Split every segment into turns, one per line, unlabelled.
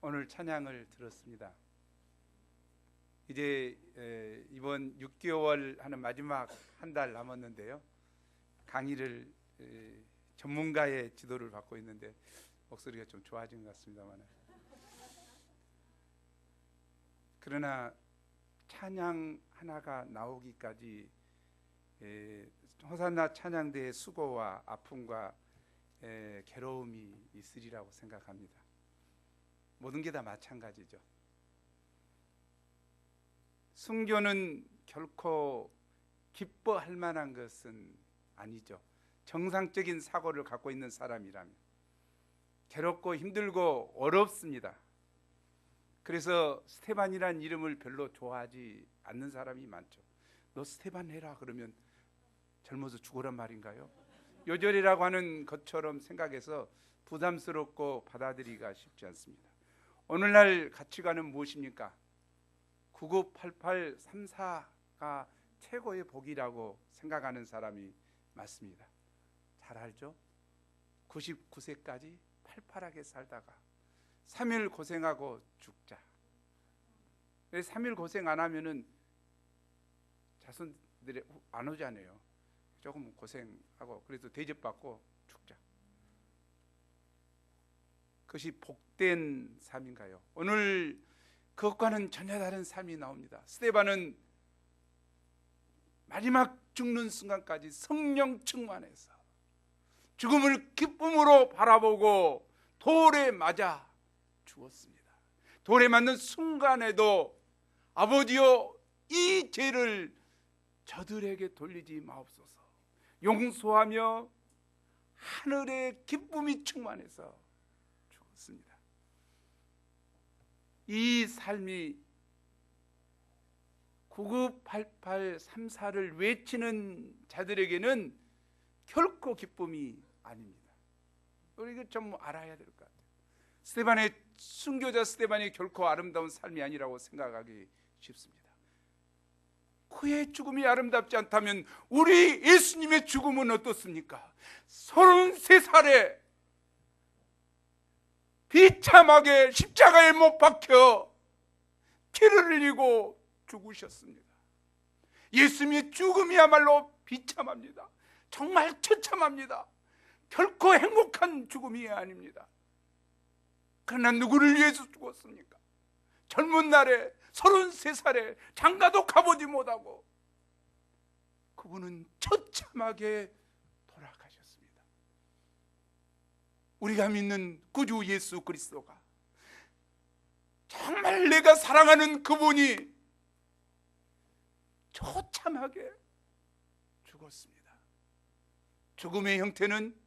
오늘 찬양을 들었습니다. 이제 이번 6개월 하는 마지막 한 달 남았는데요. 강의를 전문가의 지도를 받고 있는데 목소리가 좀 좋아진 것 같습니다만, 그러나 찬양 하나가 나오기까지 호산나 찬양대의 수고와 아픔과 괴로움이 있으리라고 생각합니다. 모든 게 다 마찬가지죠. 순교는 결코 기뻐할 만한 것은 아니죠. 정상적인 사고를 갖고 있는 사람이라면 괴롭고 힘들고 어렵습니다. 그래서 스테반이라는 이름을 별로 좋아하지 않는 사람이 많죠. 너 스테반 해라 그러면 젊어서 죽으란 말인가요? 요절이라고 하는 것처럼 생각해서 부담스럽고 받아들이기가 쉽지 않습니다. 오늘날 가치관은 무엇입니까? 998834가 최고의 복이라고 생각하는 사람이 많습니다. 잘 알죠? 99세까지 팔팔하게 살다가 3일 고생하고 죽자. 3일 고생 안 하면은 자손들이 안 오잖아요. 조금 고생하고 그래도 대접받고 죽자. 그것이 복된 삶인가요? 오늘 그것과는 전혀 다른 삶이 나옵니다. 스데반은 마지막 죽는 순간까지 성령 충만해서 죽음을 기쁨으로 바라보고 돌에 맞아 죽었습니다. 돌에 맞는 순간에도 아버지여 이 죄를 저들에게 돌리지 마옵소서, 용서하며 하늘의 기쁨이 충만해서 죽었습니다. 이 삶이 998834를 외치는 자들에게는 결코 기쁨이 아닙니다. 우리 이거 좀 알아야 될 것 같아요. 스데반의 순교자 스데반이 결코 아름다운 삶이 아니라고 생각하기 쉽습니다. 그의 죽음이 아름답지 않다면 우리 예수님의 죽음은 어떻습니까? 33살에 비참하게 십자가에 못 박혀 피를 흘리고 죽으셨습니다. 예수님의 죽음이야말로 비참합니다. 정말 처참합니다. 결코 행복한 죽음이 아닙니다. 그러나 누구를 위해서 죽었습니까? 젊은 날에 33살에 장가도 가보지 못하고 그분은 처참하게 돌아가셨습니다. 우리가 믿는 구주 예수 그리스도가 정말 내가 사랑하는 그분이 처참하게 죽었습니다. 죽음의 형태는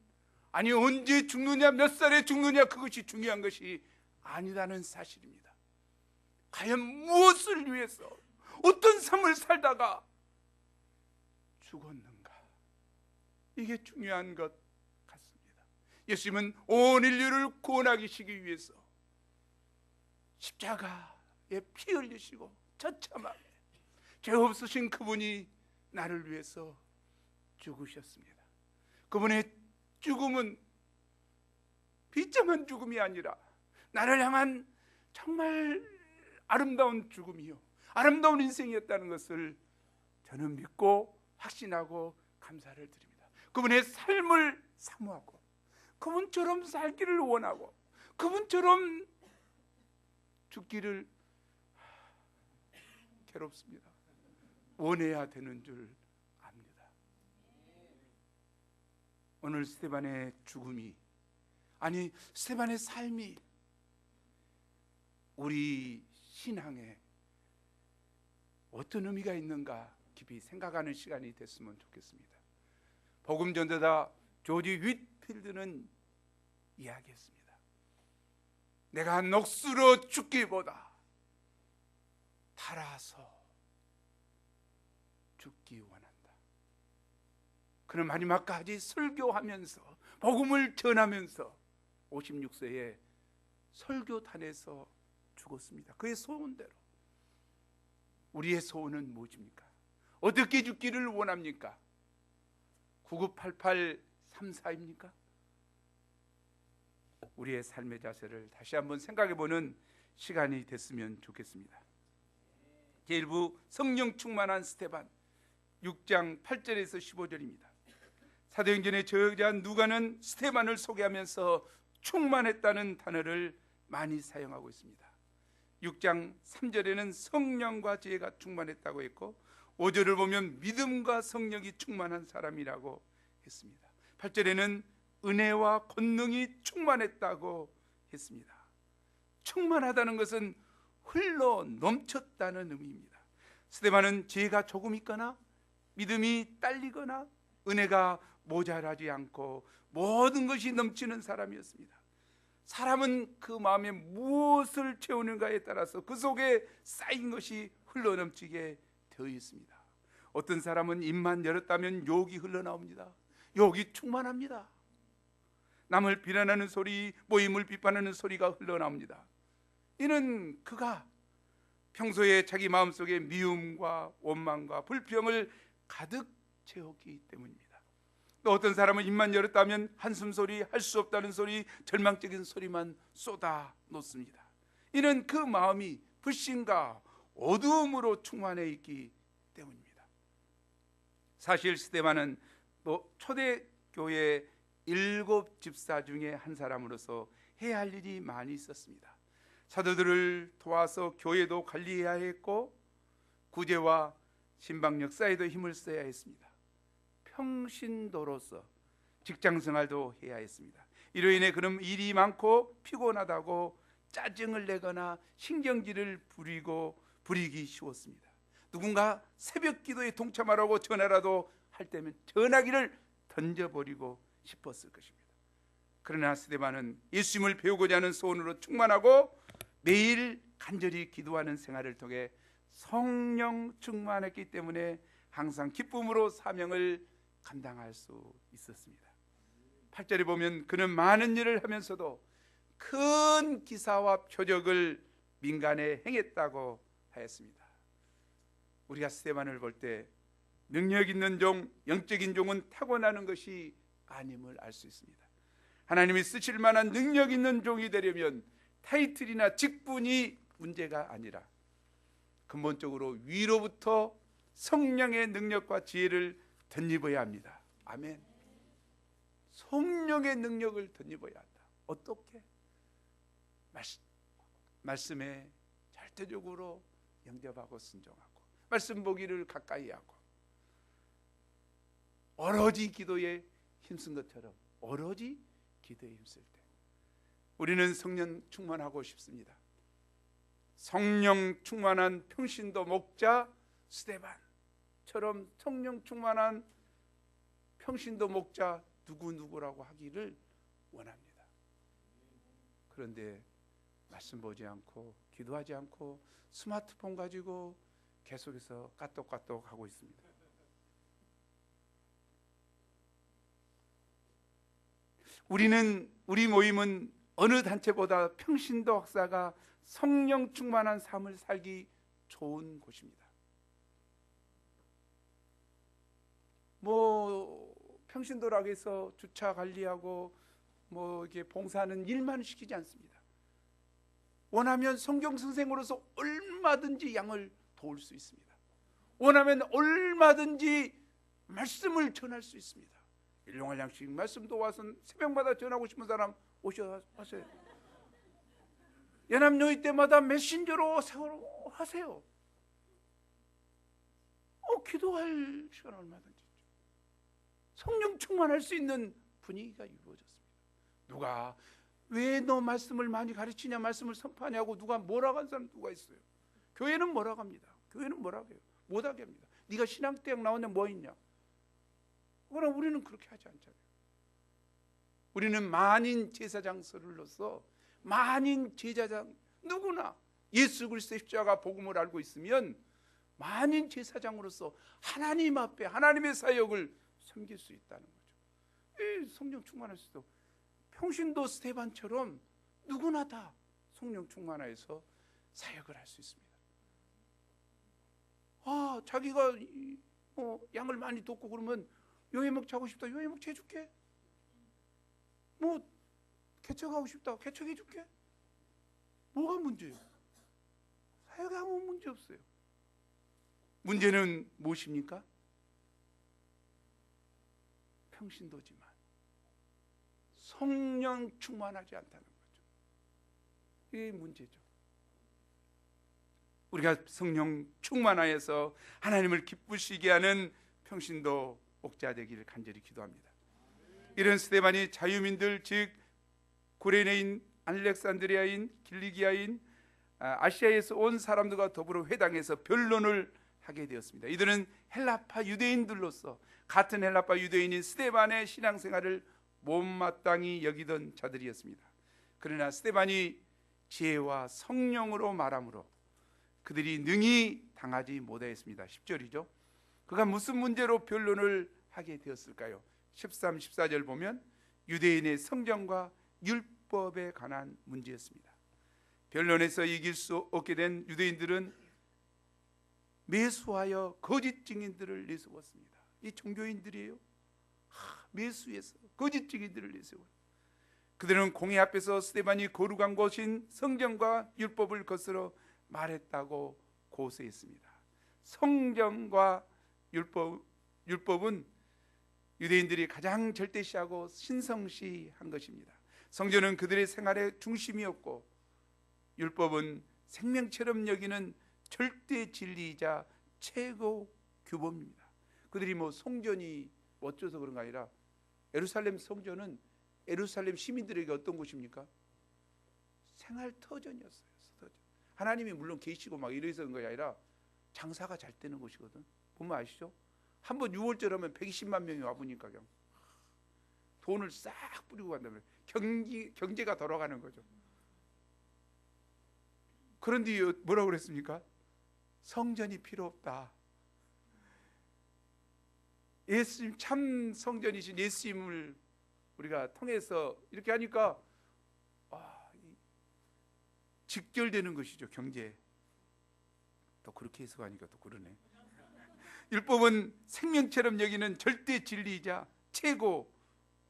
아니 언제 죽느냐 몇 살에 죽느냐 그것이 중요한 것이 아니라는 사실입니다. 과연 무엇을 위해서 어떤 삶을 살다가 죽었는가, 이게 중요한 것 같습니다. 예수님은 온 인류를 구원하시기 위해서 십자가에 피 흘리시고 처참하게 죄 없으신 그분이 나를 위해서 죽으셨습니다. 그분의 죽음은 비참한 죽음이 아니라 나를 향한 정말 아름다운 죽음이요, 아름다운 인생이었다는 것을 저는 믿고 확신하고 감사를 드립니다. 그분의 삶을 사모하고 그분처럼 살기를 원하고 그분처럼 죽기를 괴롭습니다. 원해야 되는 줄 압니다. 오늘 스데반의 죽음이, 아니 스데반의 삶이 우리 신앙에 어떤 의미가 있는가 깊이 생각하는 시간이 됐으면 좋겠습니다. 복음 전도자 조지 윗필드는 이야기했습니다. 내가 녹수로 죽기보다 달아서 죽기 원한다. 그는 마지막까지 설교하면서 복음을 전하면서 56세에 설교단에서 죽었습니다. 그의 소원대로. 우리의 소원은 무엇입니까? 어떻게 죽기를 원합니까? 998834입니까? 우리의 삶의 자세를 다시 한번 생각해보는 시간이 됐으면 좋겠습니다. 제1부 성령 충만한 스데반 6장 8절에서 15절입니다. 사도행전의 저자 누가는 스데반을 소개하면서 충만했다는 단어를 많이 사용하고 있습니다. 6장 3절에는 성령과 지혜가 충만했다고 했고 5절을 보면 믿음과 성령이 충만한 사람이라고 했습니다. 8절에는 은혜와 권능이 충만했다고 했습니다. 충만하다는 것은 흘러 넘쳤다는 의미입니다. 스데반은 지혜가 조금 있거나 믿음이 딸리거나 은혜가 모자라지 않고 모든 것이 넘치는 사람이었습니다. 사람은 그 마음에 무엇을 채우는가에 따라서 그 속에 쌓인 것이 흘러넘치게 되어 있습니다. 어떤 사람은 입만 열었다면 욕이 흘러나옵니다. 욕이 충만합니다. 남을 비난하는 소리, 모임을 비판하는 소리가 흘러나옵니다. 이는 그가 평소에 자기 마음속에 미움과 원망과 불평을 가득 채웠기 때문입니다. 또 어떤 사람은 입만 열었다면 한숨소리, 할 수 없다는 소리, 절망적인 소리만 쏟아 놓습니다. 이는 그 마음이 불신과 어두움으로 충만해 있기 때문입니다. 사실 스데반은 또 초대교회 7 집사 중에 한 사람으로서 해야 할 일이 많이 있었습니다. 사도들을 도와서 교회도 관리해야 했고 구제와 신방 역사에도 힘을 써야 했습니다. 평신도로서 직장생활도 해야 했습니다. 이로 인해 그는 일이 많고 피곤하다고 짜증을 내거나 신경질을 부리기 쉬웠습니다. 누군가 새벽 기도에 동참하라고 전화라도 할 때면 전화기를 던져버리고 싶었을 것입니다. 그러나 스데반은 예수님을 배우고자 하는 소원으로 충만하고 매일 간절히 기도하는 생활을 통해 성령 충만했기 때문에 항상 기쁨으로 사명을 감당할 수 있었습니다. 8절에 보면 그는 많은 일을 하면서도 큰 기사와 표적을 민간에 행했다고 하였습니다. 우리가 스데반을 볼 때 능력 있는 종, 영적인 종은 타고나는 것이 아님을 알 수 있습니다. 하나님이 쓰실 만한 능력 있는 종이 되려면 타이틀이나 직분이 문제가 아니라 근본적으로 위로부터 성령의 능력과 지혜를 덧입어야 합니다. 아멘. 성령의 능력을 덧입어야 한다. 어떻게? 말씀에 절대적으로 영접하고 순종하고 말씀 보기를 가까이 하고 오로지 기도에 힘쓴 것처럼 오로지 기도에 힘쓸 때 우리는 성령 충만하고 싶습니다. 성령 충만한 평신도 목자 스데반처럼 성령 충만한 평신도 목자 누구라고 하기를 원합니다. 그런데 말씀 보지 않고 기도하지 않고 스마트폰 가지고 계속해서 까똑까똑 하고 있습니다. 우리 모임은 어느 단체보다 평신도 학사가 성령 충만한 삶을 살기 좋은 곳입니다. 평신도라고 해서 주차 관리하고 이게 봉사하는 일만 시키지 않습니다. 원하면 성경 선생으로서 얼마든지 양을 도울 수 있습니다. 원하면 얼마든지 말씀을 전할 수 있습니다. 일용할 양식 말씀도 와서 새벽마다 전하고 싶은 사람 오셔하세요. 연합요일 때마다 메신저로 세월호 하세요. 기도할 시간 얼마든지 성령 충만할 수 있는 분위기가 이루어졌습니다. 누가 왜 너 말씀을 많이 가르치냐, 말씀을 선포하냐고 누가 뭐라고 한 사람 누가 있어요? 교회는 뭐라고 합니다. 교회는 뭐라고 해요? 못하게 합니다. 네가 신앙대학 나오냐 뭐 있냐? 그러나 우리는 그렇게 하지 않잖아요. 우리는 만인 제사장으로서 만인 제사장 누구나 예수 그리스도의 십자가 복음을 알고 있으면 만인 제사장으로서 하나님 앞에 하나님의 사역을 섬길 수 있다는 거죠. 성령 충만할 수도 평신도 스데반처럼 누구나 다 성령 충만해서 사역을 할 수 있습니다. 자기가 양을 많이 돕고 그러면 요해목 자고 싶다. 요해목 재줄게. 개척하고 싶다. 개척해 줄게. 뭐가 문제예요? 사역에 아무 문제 없어요. 문제는 무엇입니까? 평신도지만 성령 충만하지 않다는 거죠. 이게 문제죠. 우리가 성령 충만하여서 하나님을 기쁘시게 하는 평신도 목자 되기를 간절히 기도합니다. 이런 스데반이 자유민들, 즉 구레네인, 알렉산드리아인, 길리기아인, 아시아에서 온 사람들과 더불어 회당에서 변론을 하게 되었습니다. 이들은 헬라파 유대인들로서 같은 헬라파 유대인인 스데반의 신앙생활을 못마땅히 여기던 자들이었습니다. 그러나 스데반이 지혜와 성령으로 말함으로 그들이 능히 당하지 못하였습니다. 10절이죠. 그가 무슨 문제로 변론을 하게 되었을까요? 13, 14절 보면 유대인의 성경과 율법에 관한 문제였습니다. 변론에서 이길 수 없게 된 유대인들은 매수하여 거짓 증인들을 내세웠습니다. 이 종교인들이에요. 매수해서 거짓 증인들을 내세워요. 그들은 공회 앞에서 스데반이 거룩한 것인 성경과 율법을 거스러 말했다고 고소했습니다. 성경과 율법은 유대인들이 가장 절대시하고 신성시한 것입니다. 성전은 그들의 생활의 중심이었고 율법은 생명처럼 여기는 절대 진리이자 최고 규범입니다. 그들이 성전이 어쩌서 그런 거 아니라 예루살렘 성전은 예루살렘 시민들에게 어떤 곳입니까? 생활 터전이었어요. 하나님이 물론 계시고 막 이래서 그런 것이 아니라 장사가 잘 되는 곳이거든. 보면 아시죠? 한번 6월절 하면 120만 명이 와보니까 그냥 돈을 싹 뿌리고 간다면 경제가 돌아가는 거죠. 그런데 뭐라고 그랬습니까? 성전이 필요 없다. 예수님, 참 성전이신 예수님을 우리가 통해서 이렇게 하니까 직결되는 것이죠. 경제. 또 그렇게 해석하니까 또 그러네. 율법은 생명처럼 여기는 절대 진리이자 최고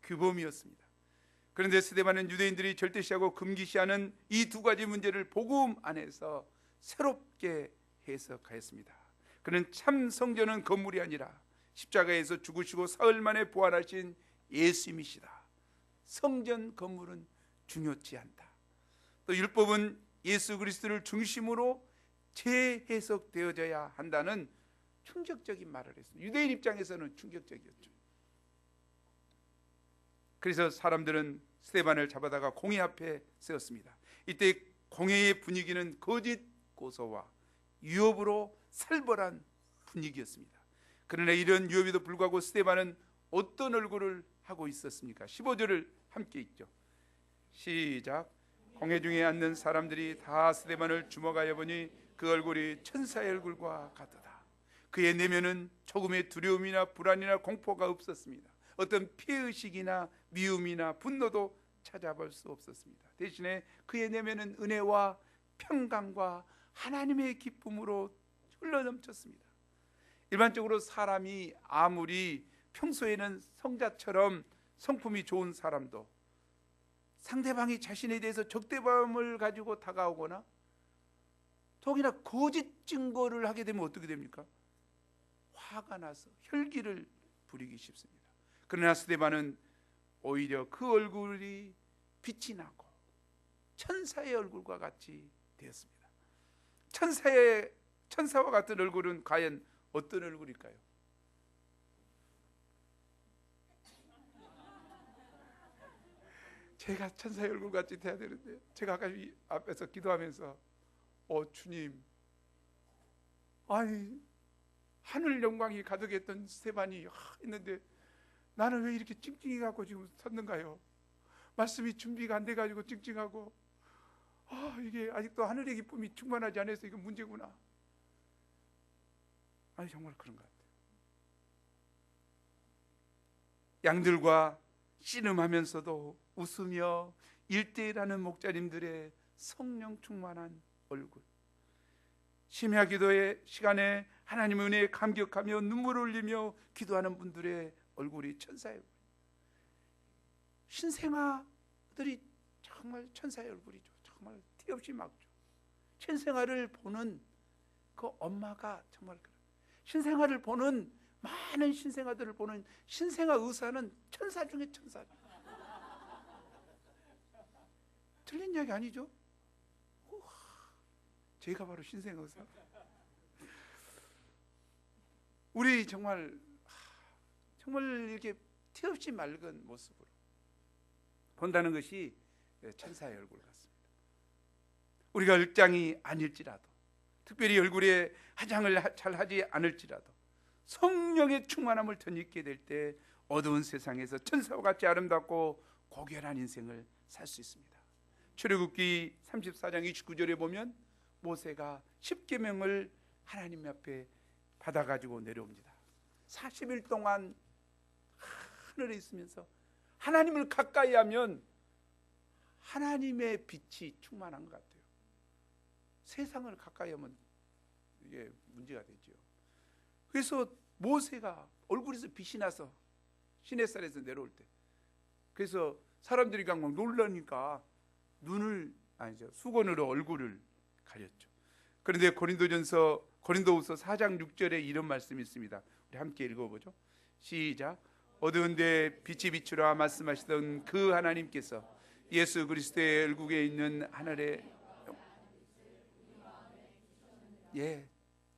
규범이었습니다. 그런데 스데반은 유대인들이 절대시하고 금기시하는 이 두 가지 문제를 복음 안에서 새롭게 해석하였습니다. 그는 참 성전은 건물이 아니라 십자가에서 죽으시고 사흘 만에 부활하신 예수님이시다. 성전 건물은 중요치 않다. 또 율법은 예수 그리스도를 중심으로 재해석되어져야 한다는 충격적인 말을 했습니다. 유대인 입장에서는 충격적이었죠. 그래서 사람들은 스데반을 잡아다가 공회 앞에 세웠습니다. 이때 공회의 분위기는 거짓 고소와 유업으로 살벌한 분위기였습니다. 그러나 이런 유업에도 불구하고 스데반은 어떤 얼굴을 하고 있었습니까? 15절을 함께 읽죠. 시작. 공회 중에 앉는 사람들이 다 스데반을 주목하여 보니 그 얼굴이 천사의 얼굴과 같더라. 그의 내면은 조금의 두려움이나 불안이나 공포가 없었습니다. 어떤 피의식이나 미움이나 분노도 찾아볼 수 없었습니다. 대신에 그의 내면은 은혜와 평강과 하나님의 기쁨으로 흘러넘쳤습니다. 일반적으로 사람이 아무리 평소에는 성자처럼 성품이 좋은 사람도 상대방이 자신에 대해서 적대감을 가지고 다가오거나 더욱이나 거짓 증거를 하게 되면 어떻게 됩니까? 화가 나서 혈기를 부리기 쉽습니다. 그러나 스데반은 오히려 그 얼굴이 빛이 나고 천사의 얼굴과 같이 되었습니다. 천사와 같은 얼굴은 과연 어떤 얼굴일까요? 제가 천사의 얼굴 같이 돼야 되는데 제가 아까 이 앞에서 기도하면서 주님, 아니 하늘 영광이 가득했던 스데반이 있는데 나는 왜 이렇게 찡찡이 갖고 지금 섰는가요? 말씀이 준비가 안 돼가지고 찡찡하고 이게 아직도 하늘의 기쁨이 충만하지 않아서 이거 문제구나. 아니 정말 그런 것 같아요. 양들과 씨름하면서도 웃으며 일대일하는 목자님들의 성령 충만한 얼굴, 심야 기도의 시간에 하나님의 은혜에 감격하며 눈물을 흘리며 기도하는 분들의 얼굴이 천사예요. 신생아들이 정말 천사의 얼굴이죠. 정말 티 없이 막죠. 신생아를 보는 그 엄마가 정말 그래요. 신생아를 보는 많은 신생아들을 보는 신생아 의사는 천사 중에 천사. 틀린 이야기 아니죠? 우와, 제가 바로 신생아 의사. 우리 정말 이렇게 티 없이 맑은 모습으로 본다는 것이 천사의 얼굴 같습니다. 우리가 얼짱이 아닐지라도, 특별히 얼굴에 화장을 잘 하지 않을지라도 성령의 충만함을 덧입게 될 때 어두운 세상에서 천사와 같이 아름답고 고결한 인생을 살 수 있습니다. 출애굽기 34장 29절에 보면 모세가 10계명을 하나님 앞에 받아가지고 내려옵니다. 40일 동안 하늘에 있으면서 하나님을 가까이 하면 하나님의 빛이 충만한 것 같아요. 세상을 가까이 하면 이게 문제가 되죠. 그래서 모세가 얼굴에서 빛이 나서 시내산에서 내려올 때, 그래서 사람들이 막 놀라니까 수건으로 얼굴을 가렸죠. 그런데 고린도후서 4장 6절에 이런 말씀이 있습니다. 우리 함께 읽어보죠. 시작. 어두운데 빛이 비추라 말씀하시던 그 하나님께서 예수 그리스도의 얼굴에 있는 하늘의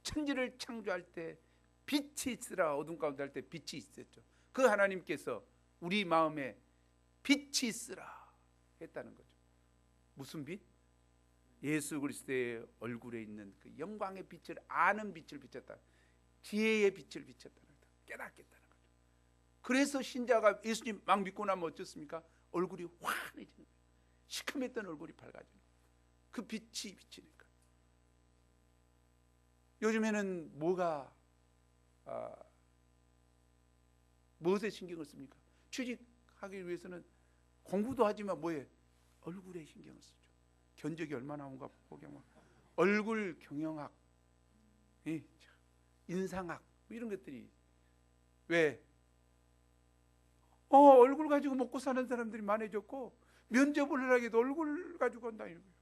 천지를 창조할 때 빛이 있으라, 어둠 가운데 할 때 빛이 있었죠. 그 하나님께서 우리 마음에 빛이 있으라 했다는 거죠. 무슨 빛? 예수 그리스도의 얼굴에 있는 그 영광의 빛을 아는 빛을 비쳤다. 지혜의 빛을 비쳤다는 거죠. 깨닫겠다는 거죠. 그래서 신자가 예수님 막 믿고 나면 어떻습니까? 얼굴이 환해지는 거예요. 시커맸던 얼굴이 밝아지는 거예요. 그 빛이 비치니까. 요즘에는 무엇에 신경을 씁니까? 취직하기 위해서는 공부도 하지만 뭐에? 얼굴에 신경을 쓰죠. 견적이 얼마나 나온가 보게 막 얼굴 경영학, 인상학 이런 것들이 왜? 얼굴 가지고 먹고 사는 사람들이 많아졌고 면접을 하기도 얼굴 가지고 한다 이런 거예요.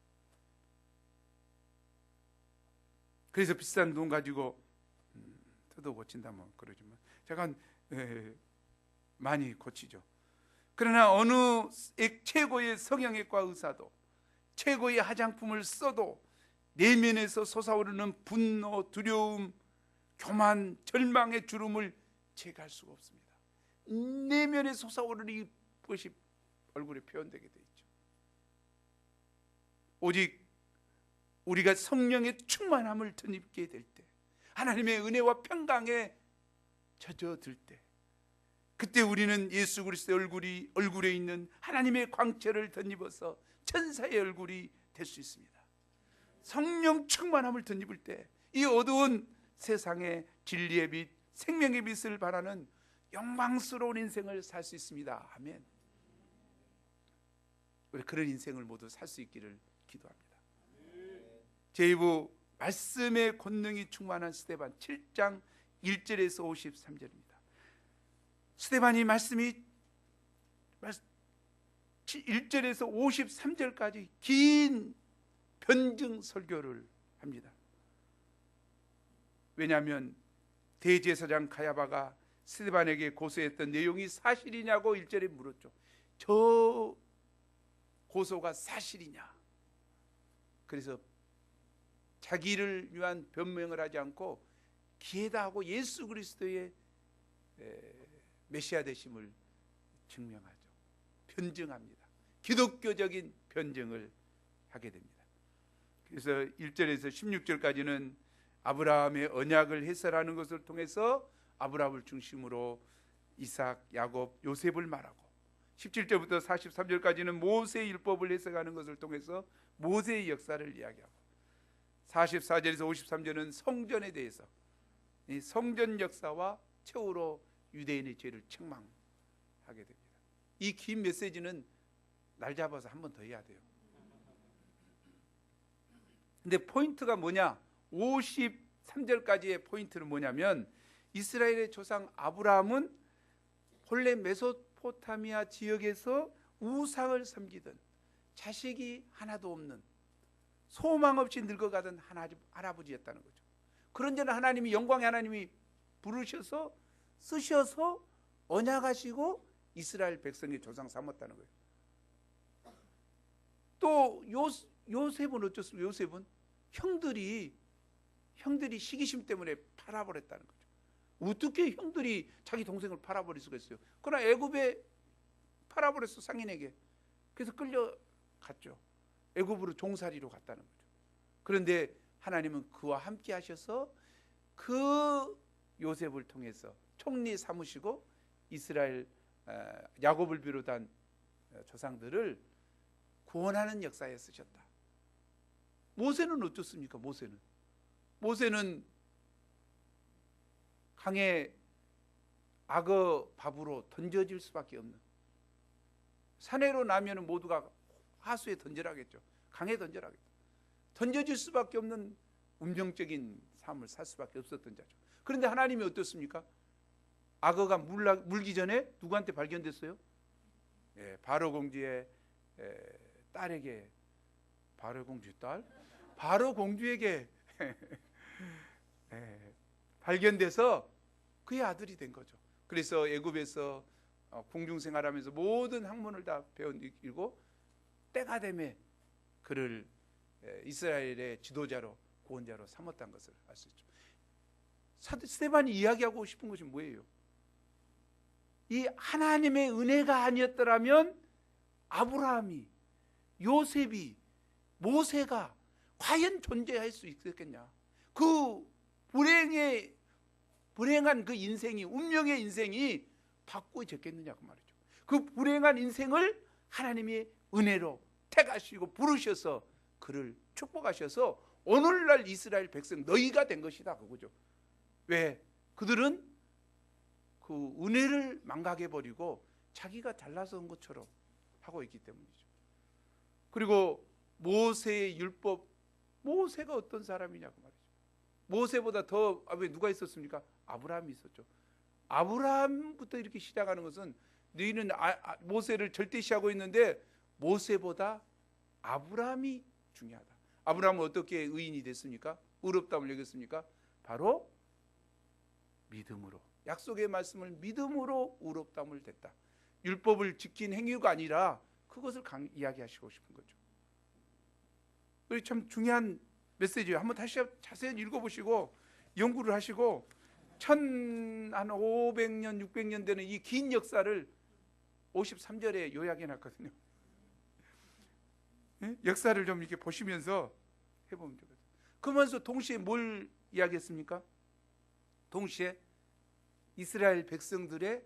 그래서 비싼 돈 가지고 뜯어 고친다면 그러지만 잠깐 많이 고치죠. 그러나 어느 최고의 성형외과 의사도 최고의 화장품을 써도 내면에서 솟아오르는 분노, 두려움, 교만, 절망의 주름을 제거할 수가 없습니다. 내면에 솟아오르는 이것이 얼굴에 표현되게 되어 있죠. 오직 우리가 성령의 충만함을 덧입게 될 때, 하나님의 은혜와 평강에 젖어들 때, 그때 우리는 예수 그리스도의 얼굴에 있는 하나님의 광채를 덧입어서 천사의 얼굴이 될 수 있습니다. 성령 충만함을 덧입을 때 이 어두운 세상에 진리의 빛, 생명의 빛을 발하는 영광스러운 인생을 살 수 있습니다. 아멘. 우리 그런 인생을 모두 살 수 있기를 기도합니다. 제2부 말씀의 권능이 충만한 스데반 7장 1절에서 53절입니다. 스데반이 말씀이 1절에서 53절까지 긴 변증 설교를 합니다. 왜냐하면 대제사장 가야바가 스데반에게 고소했던 내용이 사실이냐고 1절에 물었죠. 저 고소가 사실이냐? 그래서 자기를 위한 변명을 하지 않고 기회다 하고 예수 그리스도의 메시아 되심을 증명하죠. 변증합니다. 기독교적인 변증을 하게 됩니다. 그래서 1절에서 16절까지는 아브라함의 언약을 해설하는 것을 통해서 아브라함을 중심으로 이삭, 야곱, 요셉을 말하고 17절부터 43절까지는 모세의 율법을 해석하는 것을 통해서 모세의 역사를 이야기하고 44절에서 53절은 성전에 대해서 이 성전 역사와 최후로 유대인의 죄를 책망하게 됩니다. 이 긴 메시지는 날 잡아서 한 번 더 해야 돼요. 근데 포인트가 뭐냐? 53절까지의 포인트는 뭐냐면 이스라엘의 조상 아브라함은 본래 메소포타미아 지역에서 우상을 섬기던 자식이 하나도 없는 소망 없이 늙어가던 할아버지였다는 거죠. 그런데는 하나님이, 영광의 하나님이 부르셔서 쓰셔서 언약하시고 이스라엘 백성의 조상 삼았다는 거예요. 또 요셉은 어쩌습니까? 요셉은 형들이 시기심 때문에 팔아버렸다는 거죠. 어떻게 형들이 자기 동생을 팔아버릴 수가 있어요? 그러나 애굽에 팔아버렸어, 상인에게. 그래서 끌려갔죠. 애굽으로 종살이로 갔다는 거죠. 그런데 하나님은 그와 함께 하셔서 그 요셉을 통해서 총리 삼으시고 이스라엘 야곱을 비롯한 조상들을 구원하는 역사에 쓰셨다. 모세는 어떻습니까? 모세는 강에 악어 밥으로 던져질 수밖에 없는, 산해로 나면 모두가 하수에 던져라겠죠. 강에 던져라겠죠. 던져질 수밖에 없는 운명적인 삶을 살 수밖에 없었던 자죠. 그런데 하나님이 어떻습니까? 악어가 물기 전에 누구한테 발견됐어요? 바로 공주의 딸에게, 바로 공주 딸? 바로 공주에게 발견돼서 그의 아들이 된 거죠. 그래서 애굽에서 궁중생활하면서 모든 학문을 다 배우고 때가 되매 그를 이스라엘의 지도자로, 구원자로 삼았다는 것을 알 수 있죠. 사도 스데반이 이야기하고 싶은 것이 뭐예요? 이 하나님의 은혜가 아니었더라면 아브라함이, 요셉이, 모세가 과연 존재할 수 있었겠냐? 그 불행한 그 인생이, 운명의 인생이 바꾸어졌겠느냐 그 말이죠. 그 불행한 인생을 하나님이 은혜로 택하시고 부르셔서 그를 축복하셔서 오늘날 이스라엘 백성 너희가 된 것이다 그거죠. 왜? 그들은 그 은혜를 망각해버리고 자기가 잘나서 온 것처럼 하고 있기 때문이죠. 그리고 모세의 율법, 모세가 어떤 사람이냐고 말이죠. 모세보다 더 누가 있었습니까? 아브라함이 있었죠. 아브라함부터 이렇게 시작하는 것은 너희는 모세를 절대시하고 있는데 모세보다 아브라함이 중요하다. 아브라함은 어떻게 의인이 됐습니까? 의롭다함을 여겼습니까? 바로 믿음으로, 약속의 말씀을 믿음으로 의롭다함을 됐다. 율법을 지킨 행위가 아니라 그것을 이야기하시고 싶은 거죠. 참 중요한 메시지예요. 한번 다시 자세히 읽어보시고 연구를 하시고 1500년, 600년 되는 이 긴 역사를 53절에 요약해 놨거든요. 역사를 좀 이렇게 보시면서 해보면 되거든요. 그러면서 동시에 뭘 이야기했습니까? 동시에 이스라엘 백성들의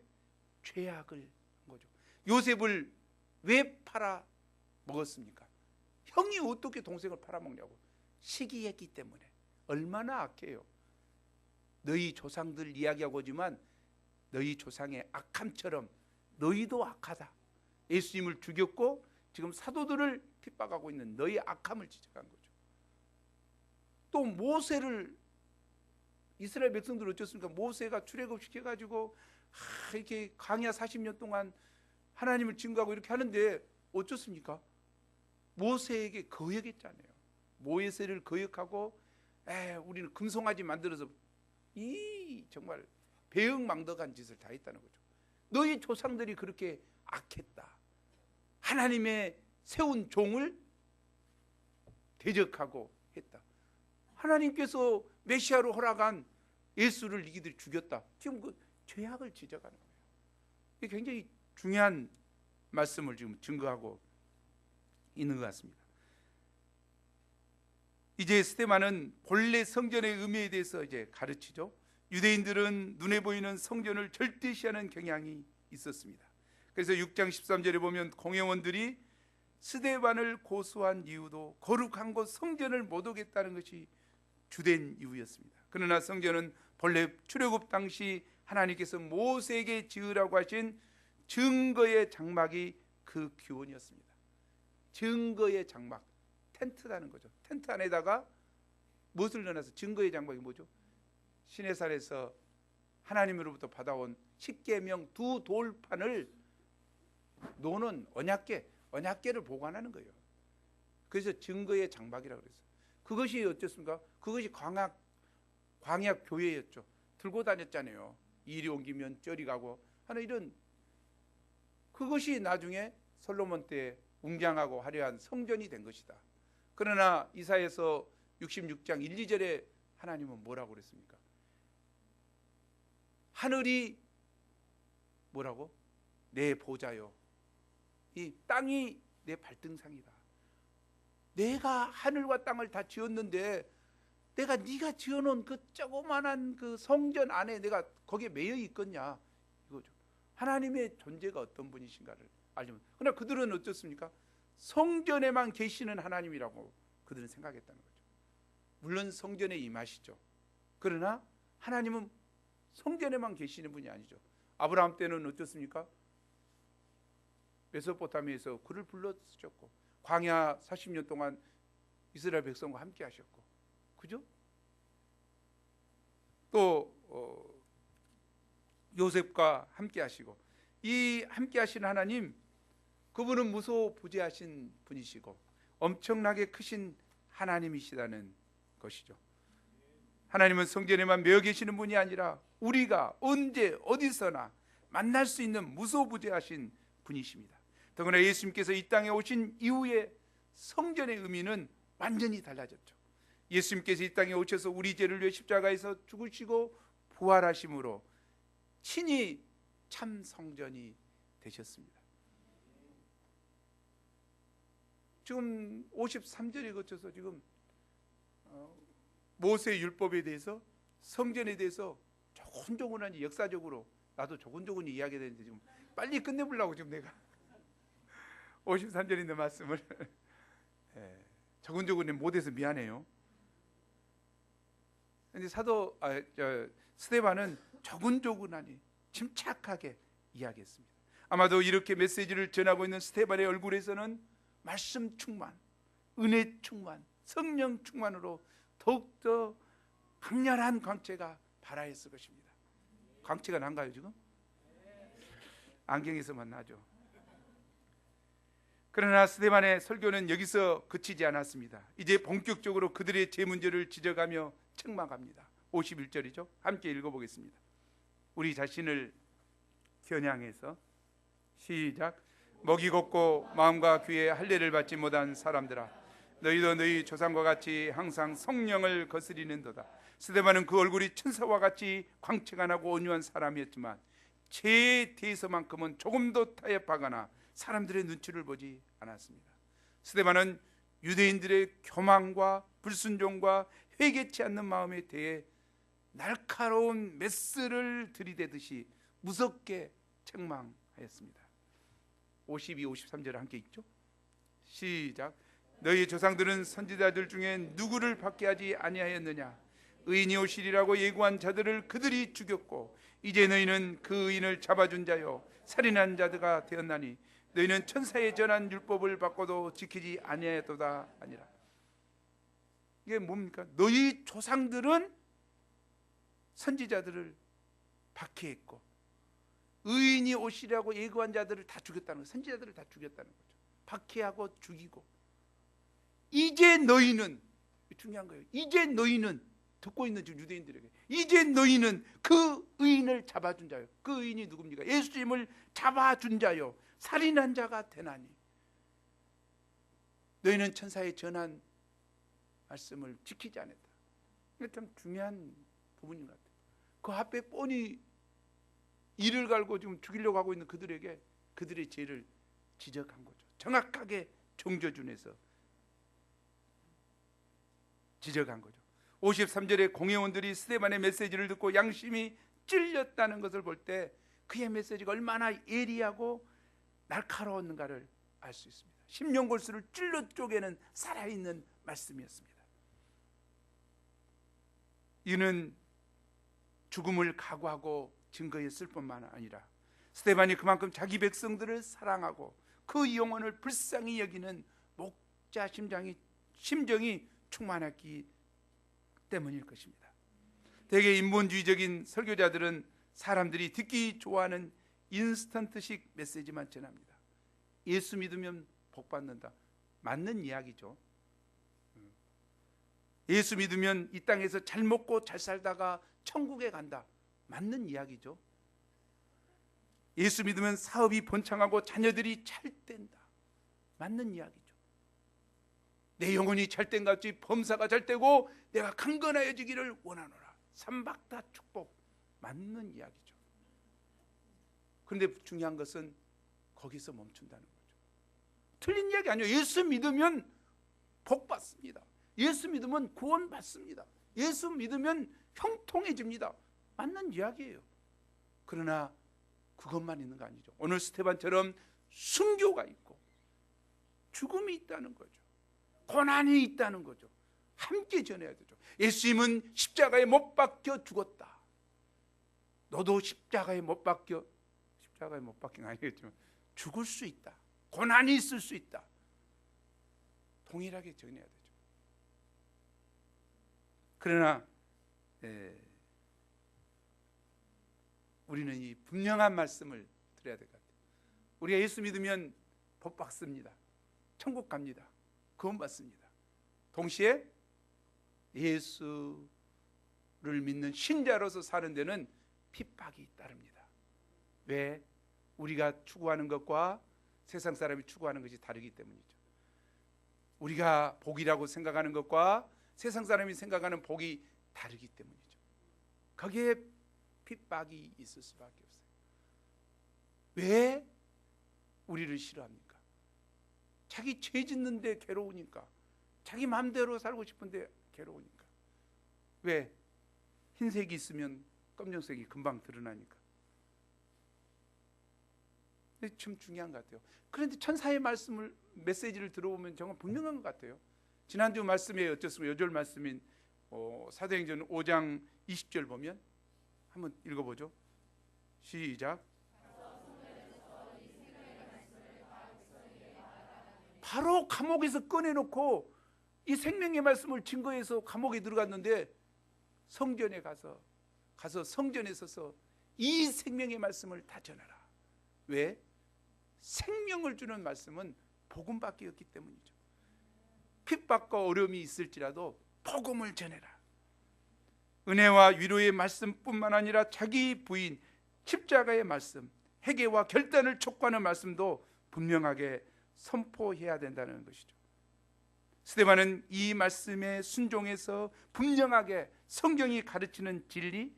죄악을 한 거죠. 요셉을 왜 팔아 먹었습니까? 형이 어떻게 동생을 팔아먹냐고. 시기했기 때문에. 얼마나 악해요. 너희 조상들 이야기하고 오지만 너희 조상의 악함처럼 너희도 악하다. 예수님을 죽였고 지금 사도들을 핍박하고 있는 너희 악함을 지적한 거죠. 또 모세를, 이스라엘 백성들 어쩌습니까? 모세가 출애굽시켜가지고 이렇게 광야 40년 동안 하나님을 증거하고 이렇게 하는데 어쩌습니까? 모세에게 거역했잖아요. 모세를 거역하고 우리는 금송아지 만들어서 정말 배은망덕한 짓을 다 했다는 거죠. 너희 조상들이 그렇게 악했다. 하나님의 세운 종을 대적하고 했다. 하나님께서 메시아로 허락한 예수를 이들이 죽였다. 지금 그 죄악을 지적하는 거예요. 이게 굉장히 중요한 말씀을 지금 증거하고 있는 것 같습니다. 이제 스데반은 본래 성전의 의미에 대해서 이제 가르치죠. 유대인들은 눈에 보이는 성전을 절대시하는 경향이 있었습니다. 그래서 6장 13절에 보면 공회원들이 스데반을 고소한 이유도 거룩한 곳 성전을 못 오겠다는 것이 주된 이유였습니다. 그러나 성전은 본래 출애굽 당시 하나님께서 모세에게 지으라고 하신 증거의 장막이 그 기원이었습니다. 증거의 장막, 텐트라는 거죠. 텐트 안에다가 무엇을 넣어서, 증거의 장막이 뭐죠? 시내산에서 하나님으로부터 받아온 십계명 두 돌판을 놓는 언약궤, 언약궤를 보관하는 거예요. 그래서 증거의 장막이라고 그랬어요. 그것이 어땠습니까? 그것이 광야 교회였죠. 들고 다녔잖아요. 이리 옮기면 저리 가고 하는 이런, 그것이 나중에 솔로몬 때 웅장하고 화려한 성전이 된 것이다. 그러나 이사야서 66장 1, 2절에 하나님은 뭐라고 그랬습니까? 하늘이 뭐라고? 내 보좌요. 이 땅이 내 발등상이다. 내가 하늘과 땅을 다 지었는데 내가 네가 지어놓은 그 조그만한 그 성전 안에 내가 거기에 매여 있겠냐, 이거죠. 하나님의 존재가 어떤 분이신가를 알려면. 그러나 그들은 어떻습니까? 성전에만 계시는 하나님이라고 그들은 생각했다는 거죠. 물론 성전에 임하시죠. 그러나 하나님은 성전에만 계시는 분이 아니죠. 아브라함 때는 어떻습니까? 메소포타미아에서 그를 불러 쓰셨고, 광야 40년 동안 이스라엘 백성과 함께 하셨고, 그죠? 또 요셉과 함께 하시고, 이 함께 하신 하나님, 그분은 무소부재하신 분이시고 엄청나게 크신 하나님이시다는 것이죠. 하나님은 성전에만 매여 계시는 분이 아니라 우리가 언제 어디서나 만날 수 있는 무소부재하신 분이십니다. 더구나 예수님께서 이 땅에 오신 이후에 성전의 의미는 완전히 달라졌죠. 예수님께서 이 땅에 오셔서 우리 죄를 위해 십자가에서 죽으시고 부활하심으로 친히 참 성전이 되셨습니다. 지금 53절에 거쳐서 지금 모세 율법에 대해서, 성전에 대해서 조곤조곤하니, 역사적으로 나도 조곤조곤히 이야기되는데 지금 빨리 끝내보려고 지금 내가 53절인데 말씀을 조곤조곤히 못해서 미안해요. 근데 스데반은 조곤조곤하니 침착하게 이야기했습니다. 아마도 이렇게 메시지를 전하고 있는 스데반의 얼굴에서는 말씀 충만, 은혜 충만, 성령 충만으로 더욱더 강렬한 광채가 발하였을 것입니다. 광채가 난가요 지금? 안경에서만 나죠. 그러나 스데반의 설교는 여기서 그치지 않았습니다. 이제 본격적으로 그들의 죄 문제를 지적하며 책망합니다. 51절이죠. 함께 읽어보겠습니다. 우리 자신을 겨냥해서 시작. 먹이 걷고 마음과 귀에 할례를 받지 못한 사람들아, 너희도 너희 조상과 같이 항상 성령을 거스리는도다. 스데반은 그 얼굴이 천사와 같이 광채가 나고 온유한 사람이었지만 죄에 대해서만큼은 조금도 타협하거나 사람들의 눈치를 보지 않았습니다. 스데반은 유대인들의 교만과 불순종과 회개치 않는 마음에 대해 날카로운 메스를 들이대듯이 무섭게 책망하였습니다. 52, 53절을 함께 읽죠. 시작. 너희 조상들은 선지자들 중에 누구를 밖에 하지 아니하였느냐? 의인이 오시리라고 예고한 자들을 그들이 죽였고 이제 너희는 그 의인을 잡아준 자요 살인한 자들가 되었나니 너희는 천사의 전한 율법을 받고도 지키지 아니하였도다 아니라. 이게 뭡니까? 너희 조상들은 선지자들을 박해했고 의인이 오시라고 예고한 자들을 다 죽였다는 거예요. 선지자들을 다 죽였다는 거죠. 박해하고 죽이고, 이제 너희는, 중요한 거예요. 이제 너희는, 듣고 있는 지금 유대인들에게, 이제 너희는 그 의인을 잡아준 자요. 그 의인이 누굽니까? 예수님을 잡아준 자요 살인한 자가 되나니 너희는 천사의 전한 말씀을 지키지 않았다. 이게 참 중요한 부분인 것 같아요. 그 앞에 뻔히 이를 갈고 지금 죽이려고 하고 있는 그들에게 그들의 죄를 지적한 거죠. 정확하게 정조준에서 지적한 거죠. 53절에 공회원들이 스데반의 메시지를 듣고 양심이 찔렸다는 것을 볼 때 그의 메시지가 얼마나 예리하고 날카로웠는가를 알 수 있습니다. 심령골수를 찔러 쪼개는 살아있는 말씀이었습니다. 이는 죽음을 각오하고 증거했을 뿐만 아니라 스데반이 그만큼 자기 백성들을 사랑하고 그 영혼을 불쌍히 여기는 목자 심정이 충만했기 때문일 것입니다. 대개 인본주의적인 설교자들은 사람들이 듣기 좋아하는 인스턴트식 메시지만 전합니다. 예수 믿으면 복 받는다. 맞는 이야기죠. 예수 믿으면 이 땅에서 잘 먹고 잘 살다가 천국에 간다. 맞는 이야기죠. 예수 믿으면 사업이 번창하고 자녀들이 잘 된다. 맞는 이야기죠. 내 영혼이 잘된 같이 범사가 잘 되고 내가 강건하여지기를 원하노라. 삼박다 축복. 맞는 이야기죠. 그런데 중요한 것은 거기서 멈춘다는 거죠. 틀린 이야기 아니에요. 예수 믿으면 복 받습니다. 예수 믿으면 구원 받습니다. 예수 믿으면 형통해집니다. 맞는 이야기예요. 그러나 그것만 있는 거 아니죠. 오늘 스테반처럼 순교가 있고 죽음이 있다는 거죠. 고난이 있다는 거죠. 함께 전해야 되죠. 예수님은 십자가에 못 박혀 죽었다. 너도 십자가에 못 박힌 건 아니겠지만 죽을 수 있다. 고난이 있을 수 있다. 동일하게 전해야 되죠. 그러나 우리는 이 분명한 말씀을 드려야 될 것 같아요. 우리가 예수 믿으면 복 받습니다. 천국 갑니다. 구원 받습니다. 동시에 예수를 믿는 신자로서 사는 데는 핍박이 따릅니다. 왜? 우리가 추구하는 것과 세상 사람이 추구하는 것이 다르기 때문이죠. 우리가 복이라고 생각하는 것과 세상 사람이 생각하는 복이 다르기 때문이죠. 거기에 핍박이 있을 수밖에 없어요. 왜 우리를 싫어합니까? 자기 죄 짓는데 괴로우니까, 자기 마음대로 살고 싶은데 괴로우니까. 왜? 흰색이 있으면 검정색이 금방 드러나니까. 참 중요한 것 같아요. 그런데 천사의 메시지를 들어보면 정말 분명한 것 같아요. 지난주 말씀에 어쩌습니까? 요절 말씀인 사도행전 5장 20절 보면 한번 읽어보죠. 시작. 바로 감옥에서 꺼내놓고 이 생명의 말씀을 증거해서 감옥에 들어갔는데 성전에 가서 성전에 서서 이 생명의 말씀을 다 전하라. 왜? 생명을 주는 말씀은 복음밖에 없기 때문이죠. 핍박과 어려움이 있을지라도 복음을 전해라. 은혜와 위로의 말씀뿐만 아니라 자기 부인 십자가의 말씀, 회개와 결단을 촉구하는 말씀도 분명하게 선포해야 된다는 것이죠. 스데반은 이 말씀에 순종해서 분명하게 성경이 가르치는 진리,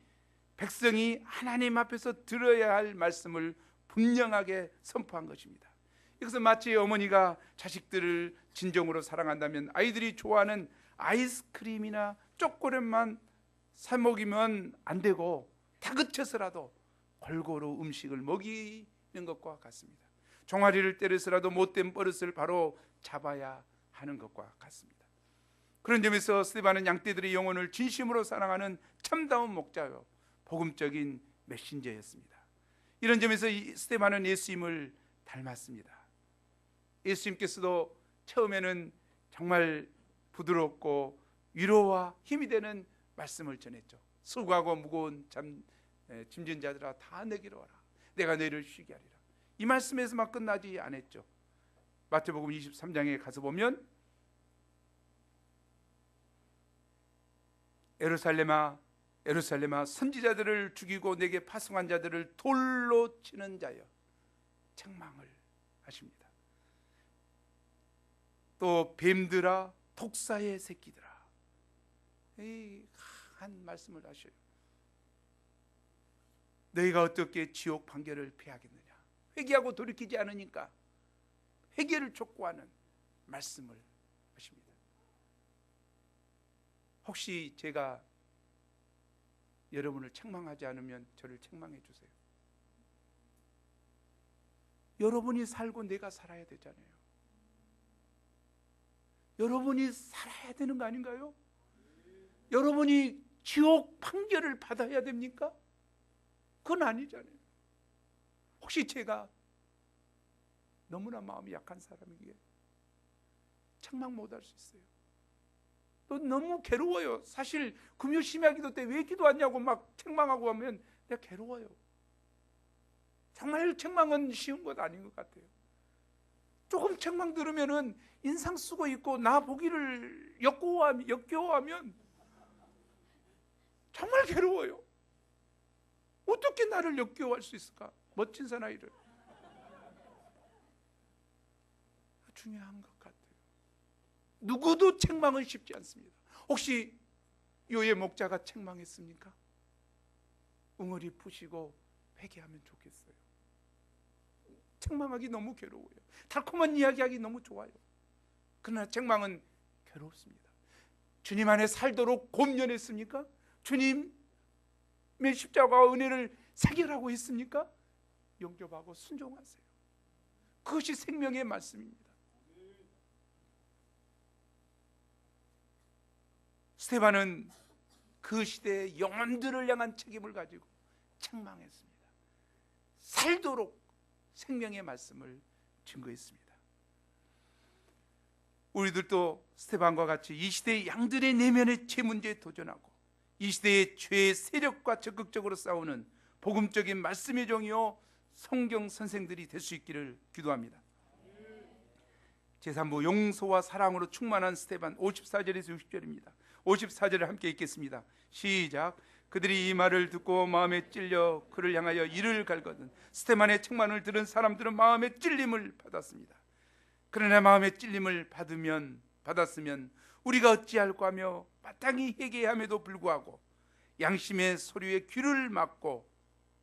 백성이 하나님 앞에서 들어야 할 말씀을 분명하게 선포한 것입니다. 이것은 마치 어머니가 자식들을 진정으로 사랑한다면 아이들이 좋아하는 아이스크림이나 초콜릿만 사 먹이면 안 되고 다그쳐서라도 골고루 음식을 먹이는 것과 같습니다. 종아리를 때려서라도 못된 버릇을 바로 잡아야 하는 것과 같습니다. 그런 점에서 스데반은 양떼들의 영혼을 진심으로 사랑하는 참다운 목자요 복음적인 메신저였습니다. 이런 점에서 스데반은 예수님을 닮았습니다. 예수님께서도 처음에는 정말 부드럽고 위로와 힘이 되는 말씀을 전했죠. 수고하고 무거운 짐진 자들아 다 내게로 와라. 내가 너희를 쉬게 하리라. 이 말씀에서만 끝나지 않았죠. 마태복음 23장에 가서 보면 예루살렘아 예루살렘아 선지자들을 죽이고 내게 파송한 자들을 돌로 치는 자여 책망을 하십니다. 또 뱀들아 독사의 새끼들아 한 말씀을 하셔요. 너희가 어떻게 지옥 판결을 피하겠느냐. 회개하고 돌이키지 않으니까 회개를 촉구하는 말씀을 하십니다. 혹시 제가 여러분을 책망하지 않으면 저를 책망해 주세요. 여러분이 살고 내가 살아야 되잖아요. 여러분이 살아야 되는 거 아닌가요? 여러분이 지옥 판결을 받아야 됩니까? 그건 아니잖아요. 혹시 제가 너무나 마음이 약한 사람이기에 책망 못할 수 있어요. 또 너무 괴로워요. 사실 금요 심야기도 때 왜 기도하냐고 막 책망하고 하면 내가 괴로워요. 정말 책망은 쉬운 것 아닌 것 같아요. 조금 책망 들으면은 인상 쓰고 있고 나 보기를 역겨워하면 정말 괴로워요. 어떻게 나를 역겨워할 수 있을까? 멋진 사나이를. 중요한 것 같아요. 누구도 책망은 쉽지 않습니다. 혹시 요의 목자가 책망했습니까? 웅얼이 푸시고 회개하면 좋겠어요. 책망하기 너무 괴로워요. 달콤한 이야기하기 너무 좋아요. 그러나 책망은 괴롭습니다. 주님 안에 살도록 곰련했습니까? 주님의 십자가와 은혜를 새결하고 있습니까? 영접하고 순종하세요. 그것이 생명의 말씀입니다. 스데반은 그 시대의 영혼들을 향한 책임을 가지고 책망했습니다. 살도록 생명의 말씀을 증거했습니다. 우리들도 스데반과 같이 이 시대의 양들의 내면의 죄 문제에 도전하고 이 시대의 죄의 세력과 적극적으로 싸우는 복음적인 말씀의 종이요 성경 선생들이 될 수 있기를 기도합니다. 제3부 용서와 사랑으로 충만한 스데반 54절에서 60절입니다. 54절을 함께 읽겠습니다. 시작. 그들이 이 말을 듣고 마음에 찔려 그를 향하여 이를 갈거든 스데반의 책망을 들은 사람들은 마음에 찔림을 받았습니다. 그러나 마음에 찔림을 받았으면 우리가 어찌할까 하며 마땅히 회개함에도 불구하고 양심의 소리에 귀를 막고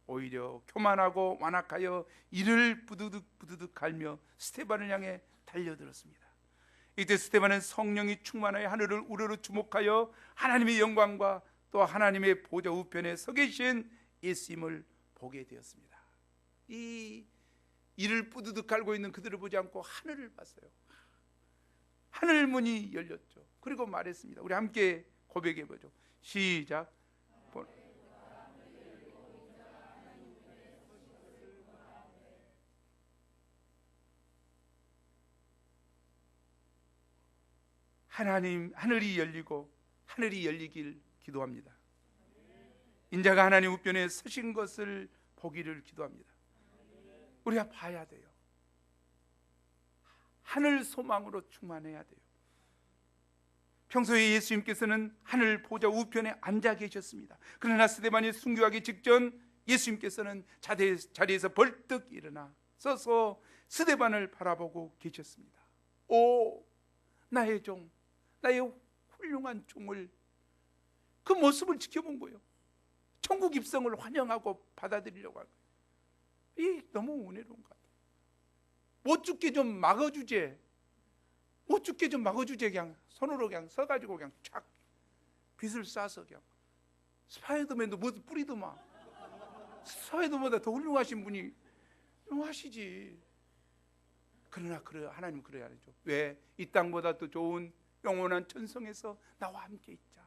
오히려 교만하고 완악하여 이를 부드득 갈며 스데반을 향해 달려들었습니다. 이때 스데반은 성령이 충만하여 하늘을 우러러 주목하여 하나님의 영광과 또 하나님의 보좌 우편에 서 계신 예수님을 보게 되었습니다. 이를 뿌드득 갈고 있는 그들을 보지 않고 하늘을 봤어요. 하늘 문이 열렸죠. 그리고 말했습니다. 우리 함께 고백해 보죠. 시작. 하늘이 열리고 하늘이 열리길 기도합니다. 인자가 하나님 우편에 서신 것을 보기를 기도합니다. 우리가 봐야 돼요. 하늘 소망으로 충만해야 돼요. 평소에 예수님께서는 하늘 보좌 우편에 앉아 계셨습니다. 그러나 스데반이 순교하기 직전 예수님께서는 자리에서 벌떡 일어나 서서 스데반을 바라보고 계셨습니다. 오, 나의 종, 나의 훌륭한 종을, 그 모습을 지켜본 거예요. 천국 입성을 환영하고 받아들이려고 한 거예요. 이 너무 은혜로운 것 같아요. 못 죽게 좀 막아주제. 못 죽게 좀 막아주제. 그냥 손으로 그냥 서가지고 그냥 촥 빛을 쏴서 그냥 스파이더맨도 뭐 뿌리더만. 스파이더맨보다 더 훌륭하신 분이 훌륭하시지. 그러나 하나님은 그래야 하죠. 왜? 이 땅보다 더 좋은 영원한 천성에서 나와 함께 있자.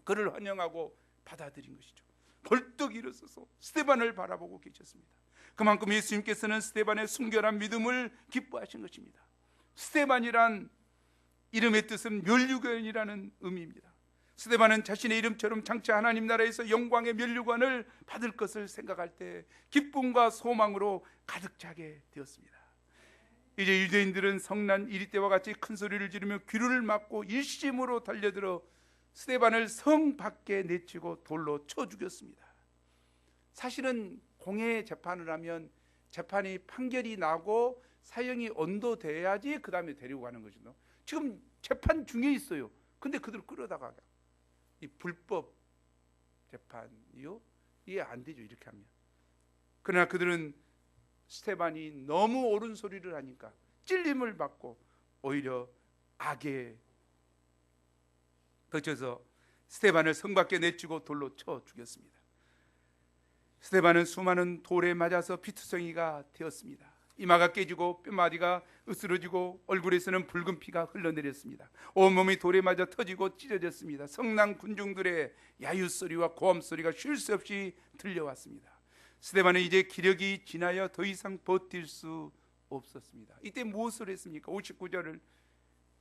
그를 환영하고 받아들인 것이죠. 벌떡 일어서서 스데반을 바라보고 계셨습니다. 그만큼 예수님께서는 스데반의 순결한 믿음을 기뻐하신 것입니다. 스데반이란 이름의 뜻은 면류관이라는 의미입니다. 스데반은 자신의 이름처럼 장차 하나님 나라에서 영광의 면류관을 받을 것을 생각할 때 기쁨과 소망으로 가득 차게 되었습니다. 이제 유대인들은 성난 이리 때와 같이 큰 소리를 지르며 귀를 막고 일심으로 달려들어 스데반을 성 밖에 내치고 돌로 쳐 죽였습니다. 사실은 공회 재판을 하면 재판이 판결이 나고 사형이 언도돼야지 그 다음에 데리고 가는 것이죠. 지금 재판 중에 있어요. 근데 그들을 끌어다가 이 불법 재판이요? 이해 안 되죠, 이렇게 하면. 그러나 그들은 스데반이 너무 옳은 소리를 하니까 찔림을 받고 오히려 악에 거쳐서 스데반을 성 밖에 내치고 돌로 쳐 죽였습니다. 스데반은 수많은 돌에 맞아서 피투성이가 되었습니다. 이마가 깨지고 뼈마디가 으스러지고 얼굴에서는 붉은 피가 흘러내렸습니다. 온몸이 돌에 맞아 터지고 찢어졌습니다. 성난 군중들의 야유소리와 고함소리가 쉴 새 없이 들려왔습니다. 스데반은 이제 기력이 지나여 더 이상 버틸 수 없었습니다. 이때 무엇을 했습니까? 59절을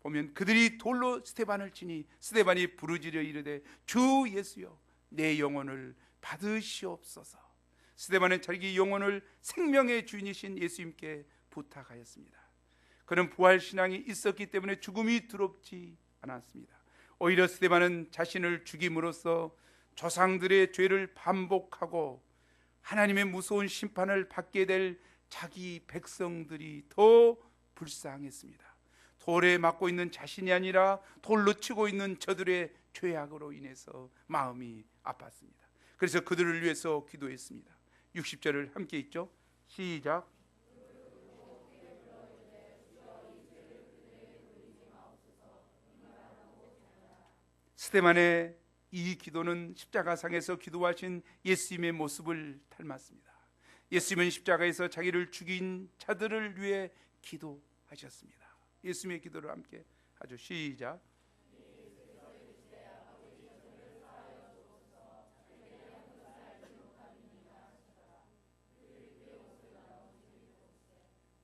보면 그들이 돌로 스데반을 치니 스데반이 부르짖어 이르되 주 예수여 내 영혼을 받으시옵소서. 스데반은 자기 영혼을 생명의 주인이신 예수님께 부탁하였습니다. 그는 부활 신앙이 있었기 때문에 죽음이 두렵지 않았습니다. 오히려 스데반은 자신을 죽임으로써 조상들의 죄를 반복하고 하나님의 무서운 심판을 받게 될 자기 백성들이 더 불쌍했습니다. 돌에 맞고 있는 자신이 아니라 돌로 치고 있는 저들의 죄악으로 인해서 마음이 아팠습니다. 그래서 그들을 위해서 기도했습니다. 60절을 함께 읽죠. 시작. 스데반의 이 기도는 십자가상에서 기도하신 예수님의 모습을 닮았습니다. 예수님은 십자가에서 자기를 죽인 자들을 위해 기도하셨습니다. 예수님의 기도를 함께 하죠. 시작.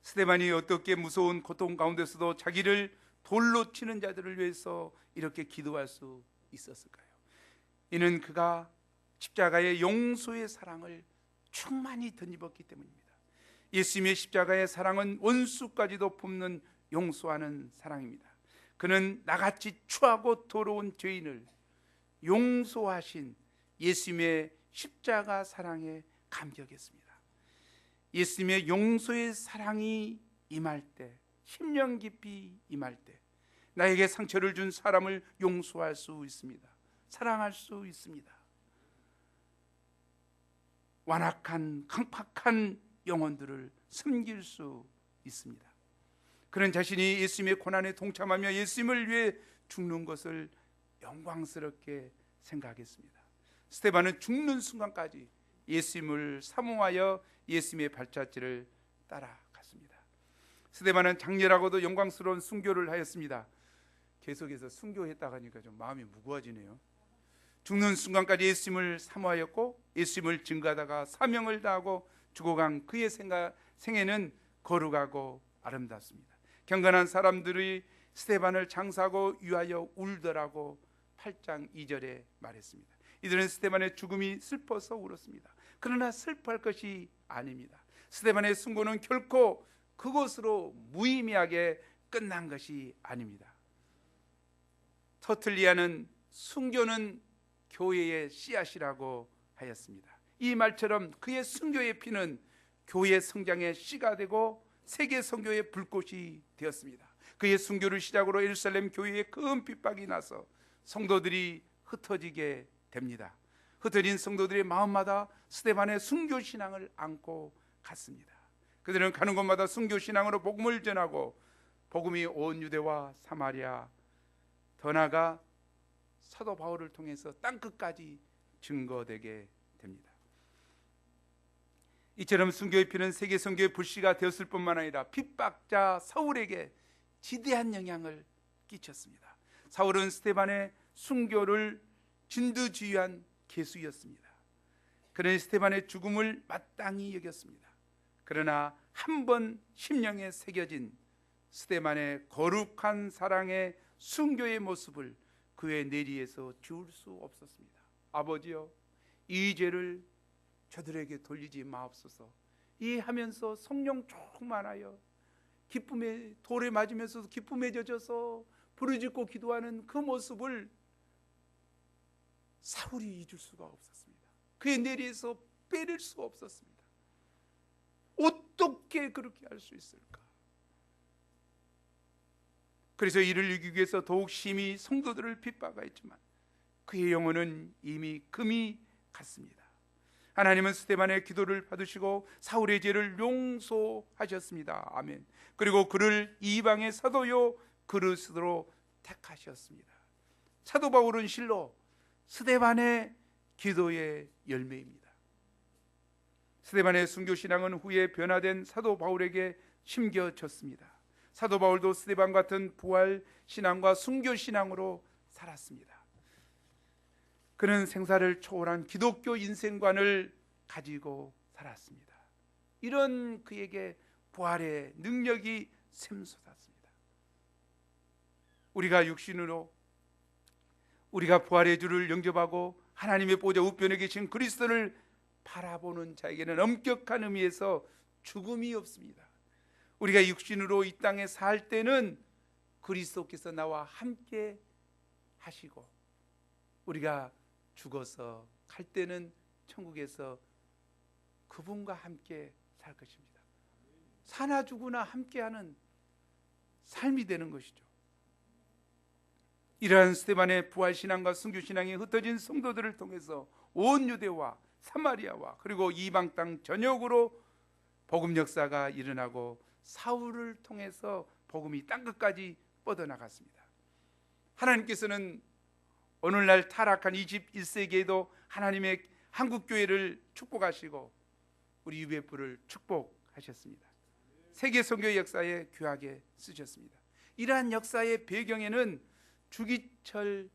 스데반이 어떻게 무서운 고통 가운데서도 자기를 돌로 치는 자들을 위해서 이렇게 기도할 수 있었을까요? 이는 그가 십자가의 용서의 사랑을 충만히 덧입었기 때문입니다. 예수님의 십자가의 사랑은 원수까지도 품는 용서하는 사랑입니다. 그는 나같이 추하고 더러운 죄인을 용서하신 예수님의 십자가 사랑에 감격했습니다. 예수님의 용서의 사랑이 임할 때, 심령 깊이 임할 때 나에게 상처를 준 사람을 용서할 수 있습니다. 사랑할 수 있습니다. 완악한 강팍한 영혼들을 섬길 수 있습니다. 그는 자신이 예수님의 고난에 동참하며 예수님을 위해 죽는 것을 영광스럽게 생각했습니다. 스데반은 죽는 순간까지 예수님을 사모하여 예수님의 발자취를 따라갔습니다. 스데반은 장렬하고도 영광스러운 순교를 하였습니다. 계속해서 순교했다고 하니까 좀 마음이 무거워지네요. 죽는 순간까지 예수님을 사모하였고 예수님을 증거하다가 사명을 다하고 죽어간 그의 생애는 거룩하고 아름답습니다. 경건한 사람들이 스데반을 장사하고 위하여 울더라고 8장 2절에 말했습니다. 이들은 스데반의 죽음이 슬퍼서 울었습니다. 그러나 슬퍼할 것이 아닙니다. 스데반의 순교는 결코 그것으로 무의미하게 끝난 것이 아닙니다. 터틀리아는 순교는 교회의 씨앗이라고 하였습니다. 이 말처럼 그의 순교의 피는 교회 성장의 씨가 되고 세계 선교의 불꽃이 되었습니다. 그의 순교를 시작으로 예루살렘 교회에 큰 핍박이 나서 성도들이 흩어지게 됩니다. 흩어진 성도들의 마음마다 스데반의 순교 신앙을 안고 갔습니다. 그들은 가는 곳마다 순교 신앙으로 복음을 전하고 복음이 온 유대와 사마리아 더 나아가 사도 바울을 통해서 땅끝까지 증거되게 됩니다. 이처럼 순교의 피는 세계 선교의 불씨가 되었을 뿐만 아니라 핍박자 사울에게 지대한 영향을 끼쳤습니다. 사울은 스데반의 순교를 진두지휘한 개수였습니다. 그는 스데반의 죽음을 마땅히 여겼습니다. 그러나 한 번 심령에 새겨진 스데반의 거룩한 사랑의 순교의 모습을 그의 내리에서 지울 수 없었습니다. 아버지여, 이 죄를 저들에게 돌리지 마옵소서. 이 하면서 성령 충만하여 기쁨에 돌에 맞으면서도 기쁨에 젖어서 부르짖고 기도하는 그 모습을 사울이 잊을 수가 없었습니다. 그의 내리에서 빼낼 수 없었습니다. 어떻게 그렇게 할 수 있을까? 그래서 이를 이기기 위해서 더욱 심히 성도들을 핍박하였지만 그의 영혼은 이미 금이 갔습니다. 하나님은 스데반의 기도를 받으시고 사울의 죄를 용서하셨습니다. 아멘. 그리고 그를 이방의 사도요 그릇으로 택하셨습니다. 사도 바울은 실로 스데반의 기도의 열매입니다. 스데반의 순교 신앙은 후에 변화된 사도 바울에게 심겨졌습니다. 사도 바울도 스데반 같은 부활 신앙과 순교 신앙으로 살았습니다. 그는 생사를 초월한 기독교 인생관을 가지고 살았습니다. 이런 그에게 부활의 능력이 샘솟았습니다. 우리가 육신으로 우리가 부활의 주를 영접하고 하나님의 보좌 우편에 계신 그리스도를 바라보는 자에게는 엄격한 의미에서 죽음이 없습니다. 우리가 육신으로 이 땅에 살 때는 그리스도께서 나와 함께 하시고, 우리가 죽어서 갈 때는 천국에서 그분과 함께 살 것입니다. 사나 죽으나 함께하는 삶이 되는 것이죠. 이러한 스데반의 부활신앙과 순교신앙이 흩어진 성도들을 통해서 온 유대와 사마리아와 그리고 이방 땅 전역으로 복음 역사가 일어나고, 사울을 통해서 복음이 땅끝까지 뻗어나갔습니다. 하나님께서는 오늘날 타락한 21세기에도 하나님의 한국교회를 축복하시고 우리 UBF를 축복하셨습니다. 세계 선교 역사에 귀하게 쓰셨습니다. 이러한 역사의 배경에는 주기철,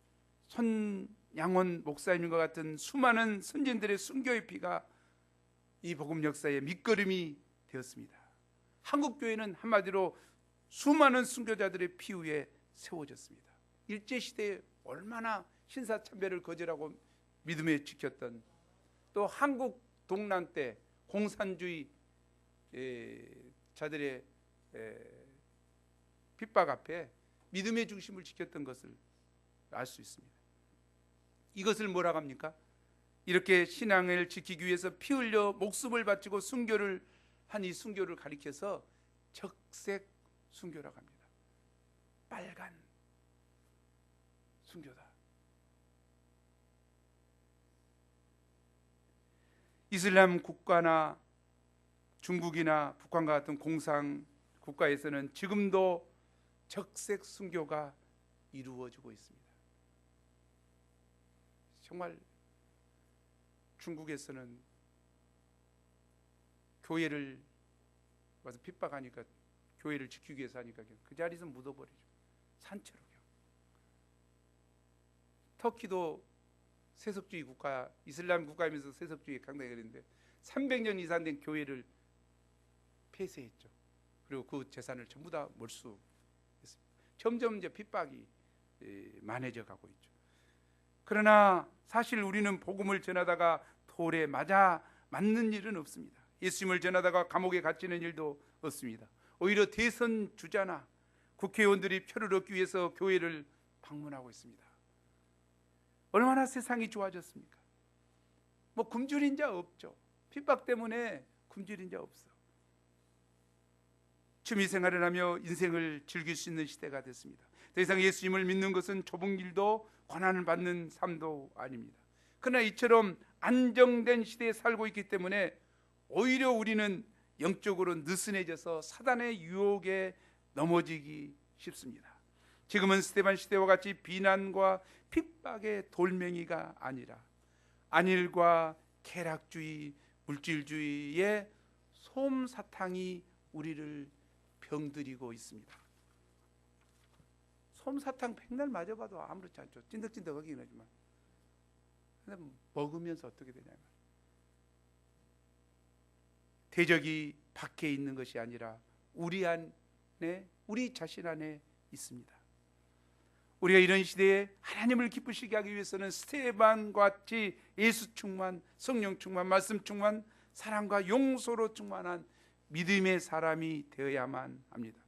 손양원 목사님과 같은 수많은 선진들의 순교의 피가 이 복음 역사의 밑거름이 되었습니다. 한국교회는 한마디로 수많은 순교자들의 피 위에 세워졌습니다. 일제시대에 얼마나 신사참배를 거절하고 믿음에 지켰던, 또 한국 동란 때 공산주의 자들의 핍박 앞에 믿음의 중심을 지켰던 것을 알 수 있습니다. 이것을 뭐라고 합니까? 이렇게 신앙을 지키기 위해서 피 흘려 목숨을 바치고 순교를 한 이 순교를 가리켜서 적색 순교라고 합니다. 빨간 순교다. 이슬람 국가나 중국이나 북한과 같은 공산 국가에서는 지금도 적색 순교가 이루어지고 있습니다. 정말 중국에서는 교회를 와서 핍박하니까, 교회를 지키기 위해서 하니까 그 자리에서 묻어버리죠. 산채로. 터키도 세속주의 국가, 이슬람 국가이면서 세속주의 강당이 그랬는데 300년 이상 된 교회를 폐쇄했죠. 그리고 그 재산을 전부 다 몰수했습니다. 점점 이제 핍박이 만해져 가고 있죠. 그러나 사실 우리는 복음을 전하다가 돌에 맞는 일은 없습니다. 예수님을 전하다가 감옥에 갇히는 일도 없습니다. 오히려 대선 주자나 국회의원들이 표를 얻기 위해서 교회를 방문하고 있습니다. 얼마나 세상이 좋아졌습니까? 뭐 굶주린 자 없죠. 핍박 때문에 굶주린 자 없어. 취미생활을 하며 인생을 즐길 수 있는 시대가 됐습니다. 더 이상 예수님을 믿는 것은 좁은 길도 고난을 받는 삶도 아닙니다. 그러나 이처럼 안정된 시대에 살고 있기 때문에 오히려 우리는 영적으로 느슨해져서 사단의 유혹에 넘어지기 쉽습니다. 지금은 스데반 시대와 같이 비난과 핍박의 돌멩이가 아니라 안일과 쾌락주의, 물질주의의 솜사탕이 우리를 병들이고 있습니다. 솜사탕 백날 맞아봐도 아무렇지 않죠. 찐득찐득하긴 하지만, 근데 먹으면서 어떻게 되냐면, 대적이 밖에 있는 것이 아니라 우리 안에, 우리 자신 안에 있습니다. 우리가 이런 시대에 하나님을 기쁘시게 하기 위해서는 스데반과 같이 예수 충만, 성령 충만, 말씀 충만, 사랑과 용서로 충만한 믿음의 사람이 되어야만 합니다.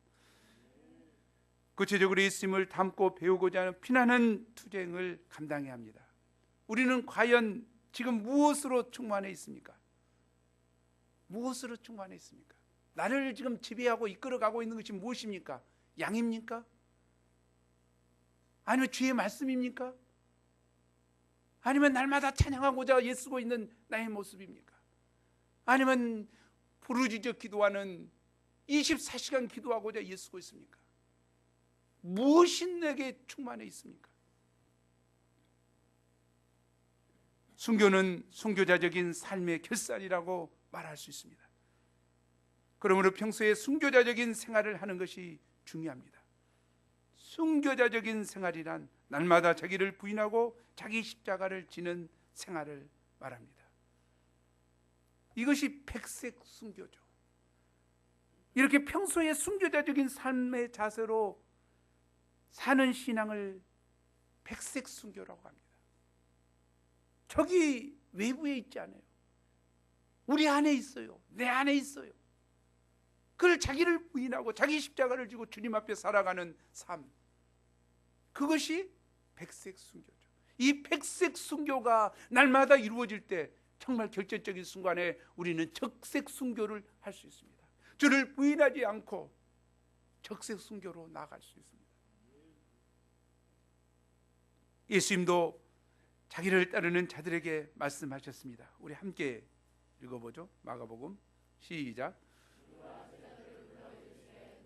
구체적으로 예수님을 닮고 배우고자 하는 피나는 투쟁을 감당해야 합니다. 우리는 과연 지금 무엇으로 충만해 있습니까? 무엇으로 충만해 있습니까? 나를 지금 지배하고 이끌어가고 있는 것이 무엇입니까? 양입니까? 아니면 주의 말씀입니까? 아니면 날마다 찬양하고자 애쓰고 있는 나의 모습입니까? 아니면 부르짖어 기도하는 24시간 기도하고자 애쓰고 있습니까? 무엇이 내게 충만해 있습니까? 순교는 순교자적인 삶의 결산이라고 말할 수 있습니다. 그러므로 평소에 순교자적인 생활을 하는 것이 중요합니다. 순교자적인 생활이란 날마다 자기를 부인하고 자기 십자가를 지는 생활을 말합니다. 이것이 백색 순교죠. 이렇게 평소에 순교자적인 삶의 자세로 사는 신앙을 백색 순교라고 합니다. 저기 외부에 있지 않아요. 우리 안에 있어요. 내 안에 있어요. 그걸 자기를 부인하고 자기 십자가를 지고 주님 앞에 살아가는 삶, 그것이 백색 순교죠. 이 백색 순교가 날마다 이루어질 때 정말 결정적인 순간에 우리는 적색 순교를 할 수 있습니다. 주를 부인하지 않고 적색 순교로 나아갈 수 있습니다. 예수님도 자기를 따르는 자들에게 말씀하셨습니다. 우리 함께 읽어보죠. 마가복음 시작.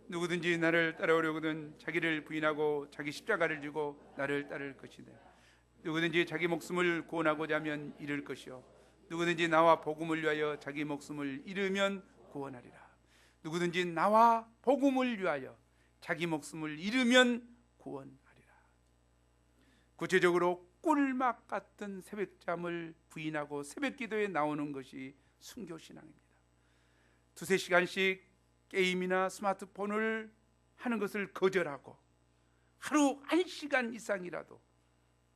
누구든지 나를 따라오려거든 자기를 부인하고 자기 십자가를 지고 나를 따를 것이네. 누구든지 자기 목숨을 구원하고자 하면 잃을 것이요 누구든지 나와 복음을 위하여 자기 목숨을 잃으면 구원하리라. 누구든지 나와 복음을 위하여 자기 목숨을 잃으면 구원하리라. 구체적으로 꿀맛 같은 새벽잠을 부인하고 새벽기도에 나오는 것이 순교신앙입니다. 두세 시간씩 게임이나 스마트폰을 하는 것을 거절하고 하루 1시간 이상이라도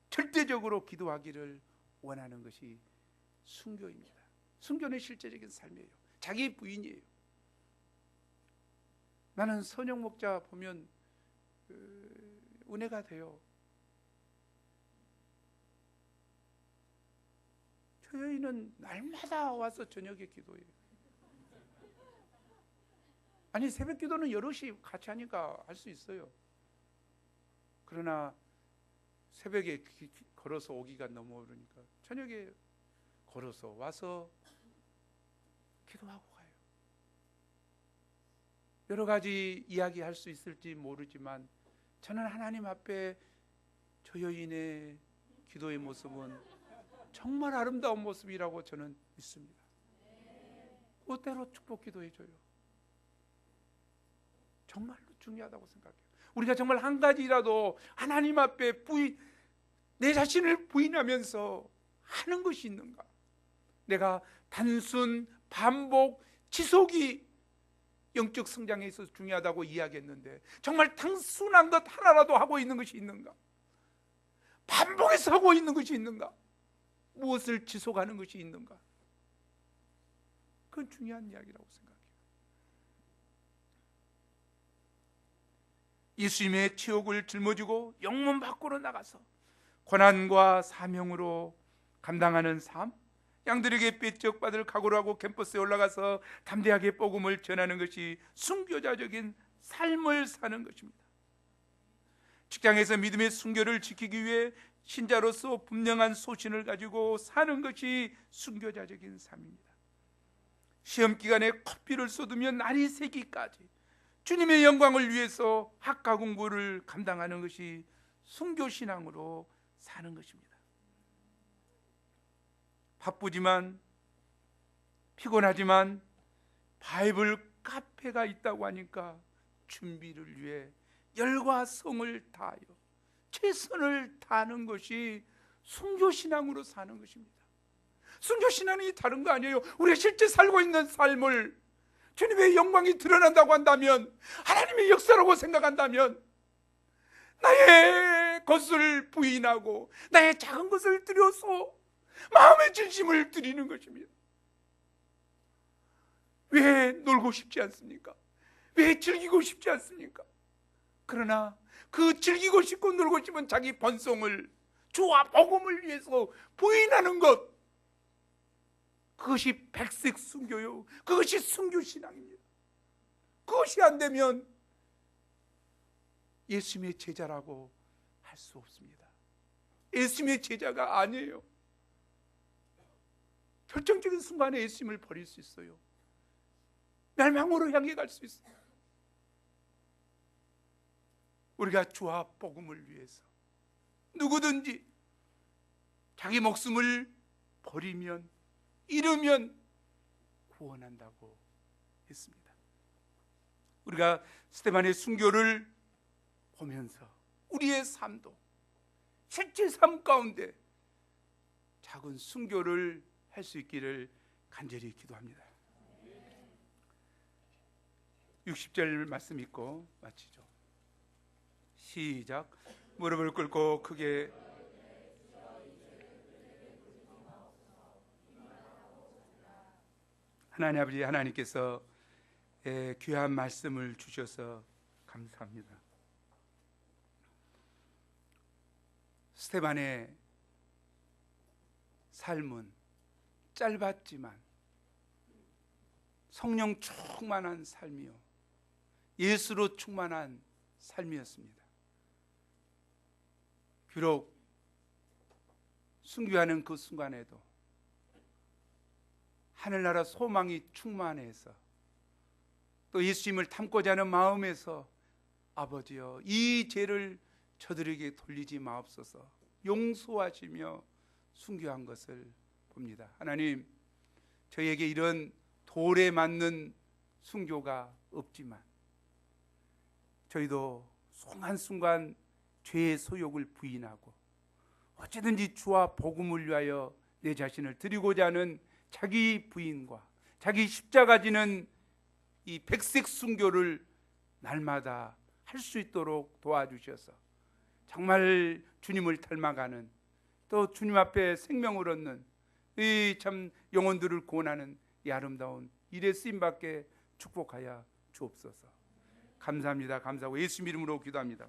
절대적으로 기도하기를 원하는 것이 순교입니다. 순교는 실제적인 삶이에요. 자기 부인이에요. 나는 선영 목자 보면 은혜가 돼요. 저 여인은 날마다 와서 저녁에 기도해요. 아니 새벽 기도는 여럿이 같이 하니까 할 수 있어요. 그러나 새벽에 걸어서 오기가 너무 어려우니까 저녁에 걸어서 와서 기도하고 가요. 여러 가지 이야기할 수 있을지 모르지만 저는 하나님 앞에 저 여인의 기도의 모습은 정말 아름다운 모습이라고 저는 믿습니다. 때로 축복 기도해줘요. 정말로 중요하다고 생각해요. 우리가 정말 한 가지라도 하나님 앞에 내 자신을 부인하면서 하는 것이 있는가? 내가 단순 반복 지속이 영적 성장에 있어서 중요하다고 이야기했는데 정말 단순한 것 하나라도 하고 있는 것이 있는가? 반복해서 하고 있는 것이 있는가? 무엇을 지속하는 것이 있는가? 그건 중요한 이야기라고 생각해요. 예수님의 치욕을 짊어지고 영문 밖으로 나가서 고난과 사명으로 감당하는 삶, 양들에게 배척받을 각오를 하고 캠퍼스에 올라가서 담대하게 복음을 전하는 것이 순교자적인 삶을 사는 것입니다. 직장에서 믿음의 순교를 지키기 위해 신자로서 분명한 소신을 가지고 사는 것이 순교자적인 삶입니다. 시험 기간에 커피를 쏟으며 날이 새기까지 주님의 영광을 위해서 학과 공부를 감당하는 것이 순교신앙으로 사는 것입니다. 바쁘지만 피곤하지만 바이블 카페가 있다고 하니까 준비를 위해 열과 성을 다하여 최선을 다하는 것이 순교신앙으로 사는 것입니다. 순교신앙이 다른 거 아니에요. 우리가 실제 살고 있는 삶을 주님의 영광이 드러난다고 한다면, 하나님의 역사라고 생각한다면 나의 것을 부인하고 나의 작은 것을 들여서 마음의 진심을 드리는 것입니다. 왜 놀고 싶지 않습니까? 왜 즐기고 싶지 않습니까? 그러나 그 즐기고 싶고 놀고 싶은 자기 번성을 주와 복음을 위해서 부인하는 것, 그것이 백색 순교요, 그것이 순교신앙입니다. 그것이 안 되면 예수님의 제자라고 할 수 없습니다. 예수님의 제자가 아니에요. 결정적인 순간에 예수님을 버릴 수 있어요. 멸망으로 향해 갈 수 있어요. 우리가 주와 복음을 위해서 누구든지 자기 목숨을 버리면, 잃으면 구원한다고 했습니다. 우리가 스데반의 순교를 보면서 우리의 삶도 실제 삶 가운데 작은 순교를 할 수 있기를 간절히 기도합니다. 60절 말씀 읽고 마치죠. 시작. 무릎을 꿇고 크게 하나님 아버지, 하나님께서 귀한 말씀을 주셔서 감사합니다. 스데반의 삶은 짧았지만 성령 충만한 삶이요, 예수로 충만한 삶이었습니다. 비록 순교하는 그 순간에도 하늘나라 소망이 충만해서 또 예수님을 닮고자 하는 마음에서 아버지여 이 죄를 저들에게 돌리지 마옵소서 용서하시며 순교한 것을 봅니다. 하나님, 저에게 이런 돌에 맞는 순교가 없지만 저희도 순간순간 죄의 소욕을 부인하고 어찌든지 주와 복음을 위하여 내 자신을 드리고자 하는 자기 부인과 자기 십자가 지는 이 백색 순교를 날마다 할 수 있도록 도와주셔서 정말 주님을 닮아가는, 또 주님 앞에 생명을 얻는 이 참 영혼들을 구원하는 이 아름다운 일에 쓰임받게 축복하여 주옵소서. 감사합니다. 감사하고 예수님 이름으로 기도합니다.